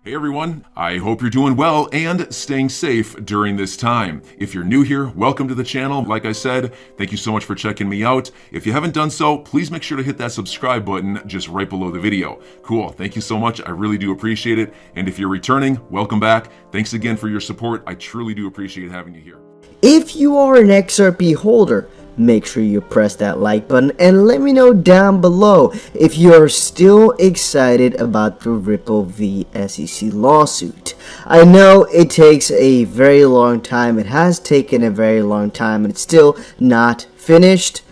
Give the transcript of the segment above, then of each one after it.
Hey everyone, I hope you're doing well and staying safe during this time. If you're new here, welcome to the channel. Like I said, thank you so much for checking me out. If you haven't done so, please make sure to hit that subscribe button just right below the video. Cool, thank you so much. I really do appreciate it. And if you're returning, welcome back. Thanks again for your support. I truly do appreciate having you here. If you are an XRP holder, make sure you press that like button and let me know down below if you are still excited about the Ripple v SEC lawsuit. I know it takes a very long time. It has taken a very long time and it's still not finished,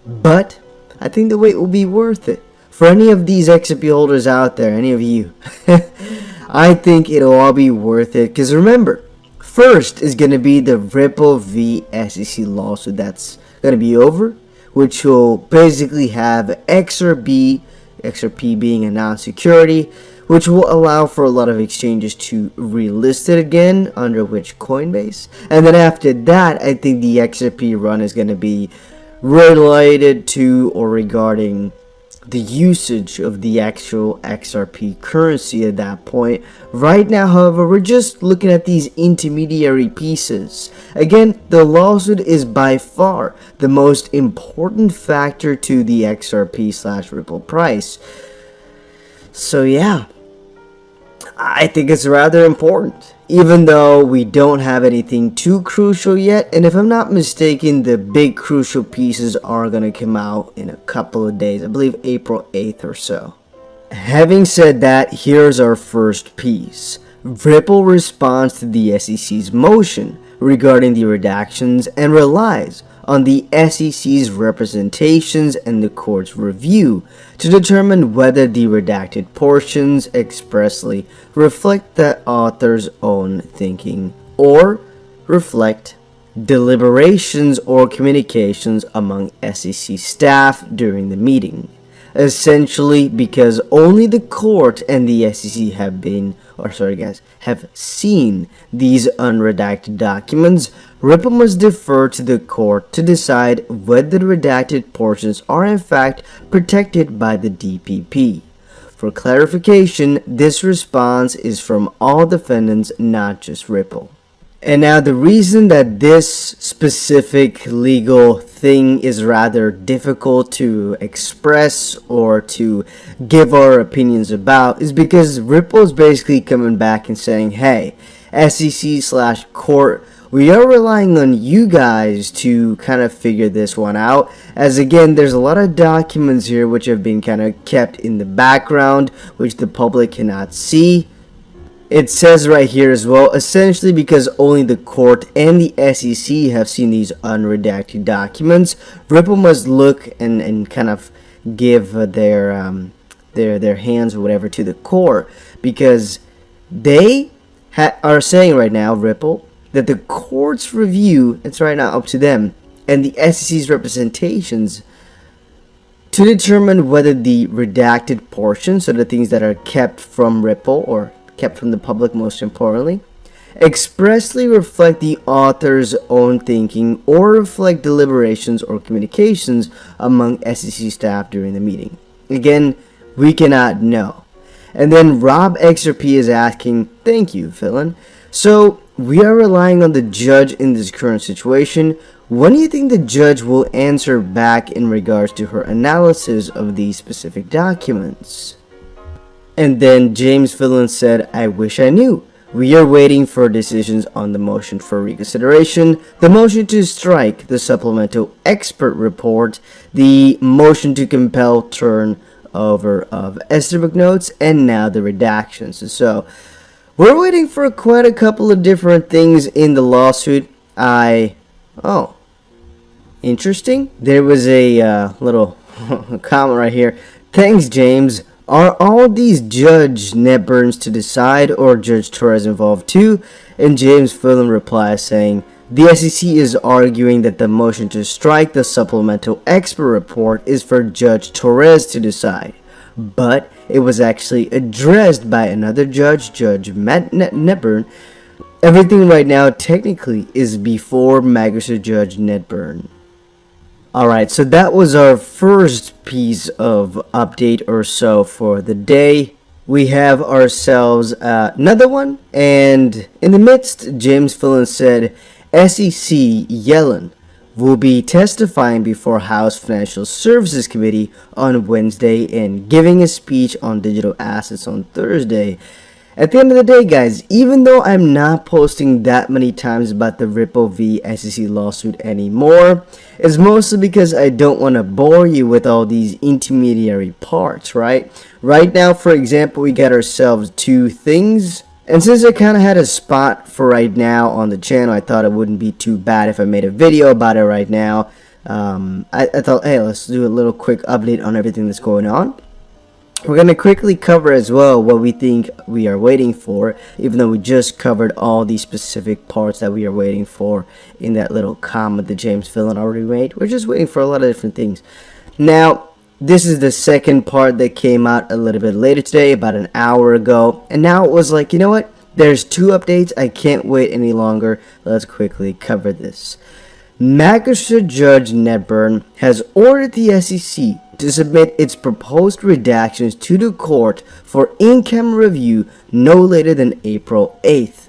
but I think the wait will be worth it. For any of these XRP holders out there, any of you, I think it'll all be worth it, because remember, first is going to be the Ripple v SEC lawsuit that's going to be over, which will basically have XRP being a non-security, which will allow for a lot of exchanges to relist it again, under which Coinbase. And then after that, I think the XRP run is going to be related to or regarding the usage of the actual XRP currency at that point. Right now, however, we're just looking at these intermediary pieces. Again, the lawsuit is by far the most important factor to the XRP/Ripple price. So yeah, I think it's rather important, even though we don't have anything too crucial yet. And if I'm not mistaken, the big crucial pieces are going to come out in a couple of days, I believe April 8th or so. Having said that, here's our first piece. Ripple responds to the SEC's motion regarding the redactions and relies on the SEC's representations and the court's review to determine whether the redacted portions expressly reflect the author's own thinking or reflect deliberations or communications among SEC staff during the meeting. Essentially, because only the court and the SEC have seen these unredacted documents, Ripple must defer to the court to decide whether the redacted portions are in fact protected by the DPP. For clarification, this response is from all defendants, not just Ripple. And now the reason that this specific legal thing is rather difficult to express or to give our opinions about is because Ripple is basically coming back and saying, hey, SEC/court, we are relying on you guys to kind of figure this one out, as again, there's a lot of documents here which have been kind of kept in the background, which the public cannot see. It says right here as well, essentially because only the court and the SEC have seen these unredacted documents, Ripple must look and kind of give their hands or whatever to the court, because they are saying right now, Ripple, that the court's review, it's right now up to them, and the SEC's representations to determine whether the redacted portions, so the things that are kept from Ripple or kept from the public most importantly, expressly reflect the author's own thinking or reflect deliberations or communications among SEC staff during the meeting. Again, we cannot know. And then Rob XRP is asking, thank you, Philin. So we are relying on the judge in this current situation. When do you think the judge will answer back in regards to her analysis of these specific documents? And then James Philin said, I wish I knew. We are waiting for decisions on the motion for reconsideration, the motion to strike the supplemental expert report, the motion to compel turnover of Esterbrook notes, and now the redactions. So we're waiting for quite a couple of different things in the lawsuit. Interesting. There was a little comment right here. Thanks, James. Are all these Judge Netburns to decide, or Judge Torres involved too? And James Philin replies saying, the SEC is arguing that the motion to strike the supplemental expert report is for Judge Torres to decide. But it was actually addressed by another judge, Judge Netburn. Everything right now technically is before Magistrate Judge Netburn. Alright, so that was our first piece of update or so for the day. we have ourselves another one, and in the midst, James Fillon said SEC Yellen will be testifying before House Financial Services Committee on Wednesday and giving a speech on digital assets on Thursday. At the end of the day, guys, even though I'm not posting that many times about the Ripple v SEC lawsuit anymore, it's mostly because I don't want to bore you with all these intermediary parts, right? Right now, for example, we got ourselves two things. And since I kind of had a spot for right now on the channel, I thought it wouldn't be too bad if I made a video about it right now. I thought, hey, let's do a little quick update on everything that's going on. We're going to quickly cover as well what we think we are waiting for, even though we just covered all the specific parts that we are waiting for in that little comment that James Fillon already made. We're just waiting for a lot of different things. Now, this is the second part that came out a little bit later today, about an hour ago. And now it was like, you know what? There's two updates. I can't wait any longer. Let's quickly cover this. Magistrate Judge Netburn has ordered the SEC to submit its proposed redactions to the court for in-camera review no later than April 8th.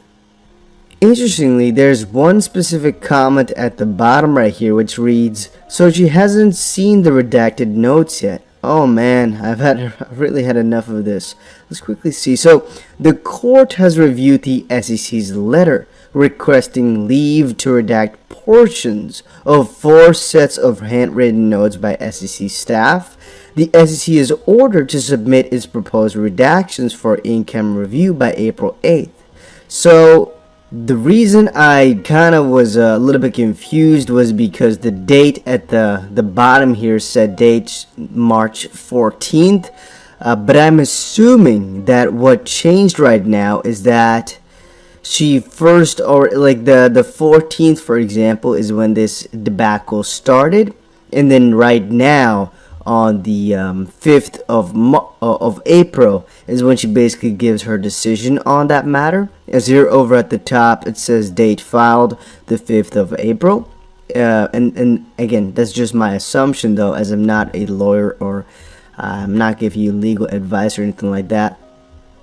Interestingly, there's one specific comment at the bottom right here which reads, "So she hasn't seen the redacted notes yet." Oh man, I've really had enough of this. Let's quickly see. So, the court has reviewed the SEC's letter requesting leave to redact portions of 4 sets of handwritten notes by SEC staff. The SEC is ordered to submit its proposed redactions for in-camera review by April 8th. So, the reason I kind of was a little bit confused was because the date at the bottom here said date March 14th. But I'm assuming that what changed right now is that she first, or like the 14th, for example, is when this debacle started. And then right now, on the 5th of April is when she basically gives her decision on that matter. As here over at the top, it says date filed the 5th of April. And again, that's just my assumption though, as I'm not a lawyer or I'm not giving you legal advice or anything like that.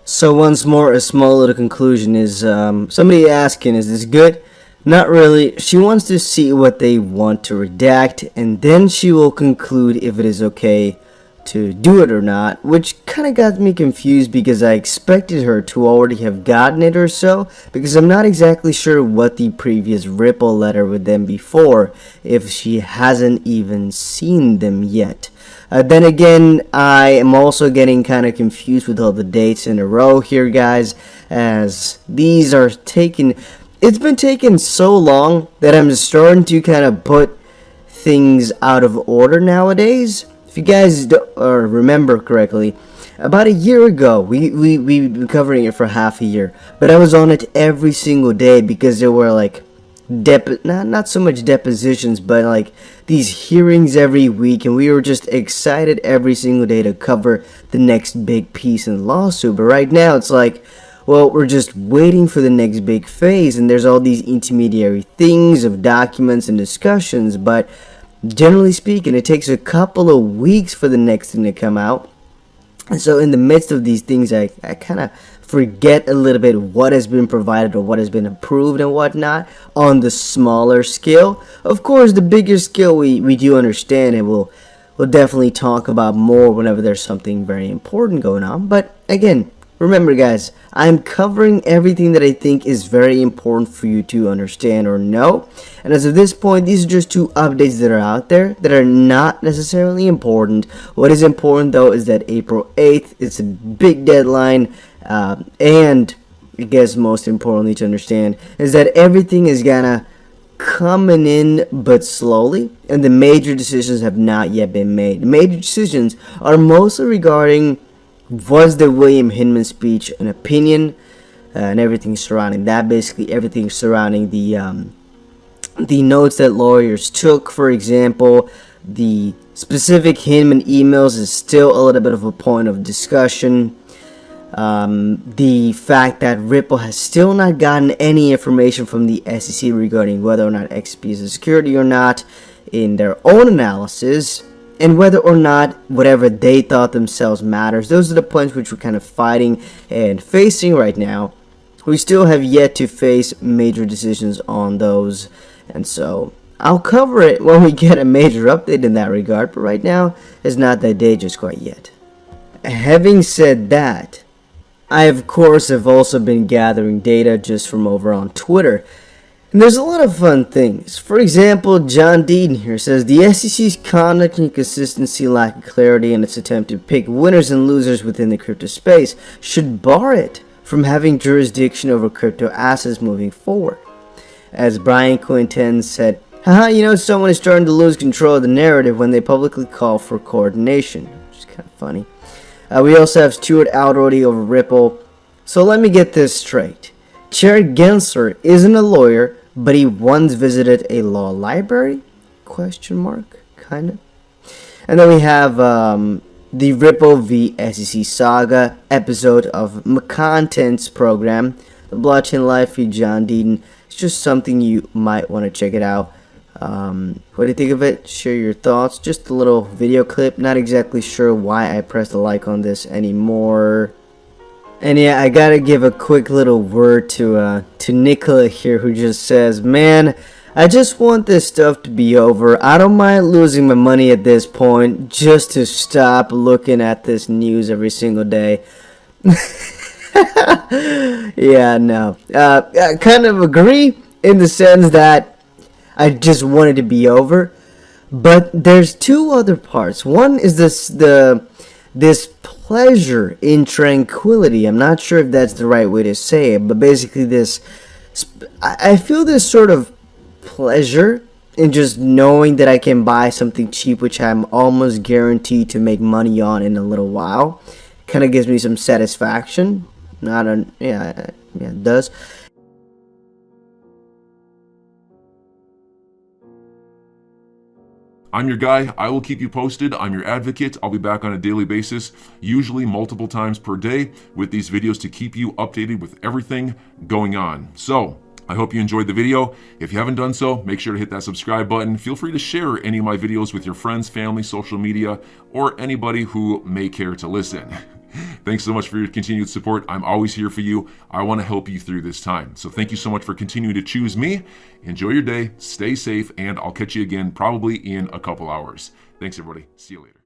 So once more, a small little conclusion is somebody asking, is this good? Not really. She wants to see what they want to redact, and then she will conclude if it is okay to do it or not, which kind of got me confused because I expected her to already have gotten it or so, because I'm not exactly sure what the previous Ripple letter would then be for if she hasn't even seen them yet. Then again, I am also getting kind of confused with all the dates in a row here, guys, as these are taken. It's been taking so long that I'm just starting to kind of put things out of order nowadays. If you guys remember correctly, about a year ago, we've been covering it for half a year, but I was on it every single day because there were like not so much depositions, but like these hearings every week, and we were just excited every single day to cover the next big piece in the lawsuit. But right now it's like, well, we're just waiting for the next big phase, and there's all these intermediary things of documents and discussions, but generally speaking, it takes a couple of weeks for the next thing to come out. And so in the midst of these things, I kind of forget a little bit what has been provided or what has been approved and whatnot on the smaller scale. Of course, the bigger scale we do understand, and we'll definitely talk about more whenever there's something very important going on. But again, remember guys, I'm covering everything that I think is very important for you to understand or know. And as of this point, these are just two updates that are out there that are not necessarily important. What is important though is that April 8th, it's a big deadline. And I guess most importantly to understand is that everything is gonna coming in but slowly, and the major decisions have not yet been made. The major decisions are mostly regarding, was the William Hinman speech an opinion, and everything surrounding that, basically everything surrounding the notes that lawyers took. For example, the specific Hinman emails is still a little bit of a point of discussion. The fact that Ripple has still not gotten any information from the SEC regarding whether or not XRP is a security or not in their own analysis. and whether or not whatever they thought themselves matters. Those are the points which we're kind of fighting and facing right now. We still have yet to face major decisions on those, and so I'll cover it when we get a major update in that regard, but right now it's not that day just quite yet. Having said that, I of course have also been gathering data just from over on Twitter. And there's a lot of fun things. For example, John Deaton here says the SEC's conduct and consistency lack clarity in its attempt to pick winners and losers within the crypto space should bar it from having jurisdiction over crypto assets moving forward. As Brian Quinten said, haha, someone is starting to lose control of the narrative when they publicly call for coordination, which is kind of funny. We also have Stuart Alrody over Ripple. So let me get this straight. Chair Gensler isn't a lawyer, but he once visited a law library? Kind of. And then we have the Ripple v SEC Saga episode of McContent's program, The Blockchain Life with John Deaton. It's just something you might want to check it out. What do you think of it? Share your thoughts. Just a little video clip. Not exactly sure why I pressed the like on this anymore. And yeah, I gotta give a quick little word to Nicola here, who just says, man, I just want this stuff to be over. I don't mind losing my money at this point, just to stop looking at this news every single day. Yeah, no. I kind of agree in the sense that I just want it to be over. But there's two other parts. One is this pleasure in tranquility. I'm not sure if that's the right way to say it, but basically I feel this sort of pleasure in just knowing that I can buy something cheap, which I'm almost guaranteed to make money on in a little while. Kind of gives me some satisfaction. Yeah, it does. I'm your guy. I will keep you posted. I'm your advocate. I'll be back on a daily basis, usually multiple times per day, with these videos to keep you updated with everything going on. So I hope you enjoyed the video. If you haven't done so, make sure to hit that subscribe button. Feel free to share any of my videos with your friends, family, social media, or anybody who may care to listen. Thanks so much for your continued support. I'm always here for you. I want to help you through this time. So thank you so much for continuing to choose me. Enjoy your day, stay safe, and I'll catch you again probably in a couple hours. Thanks, everybody. See you later.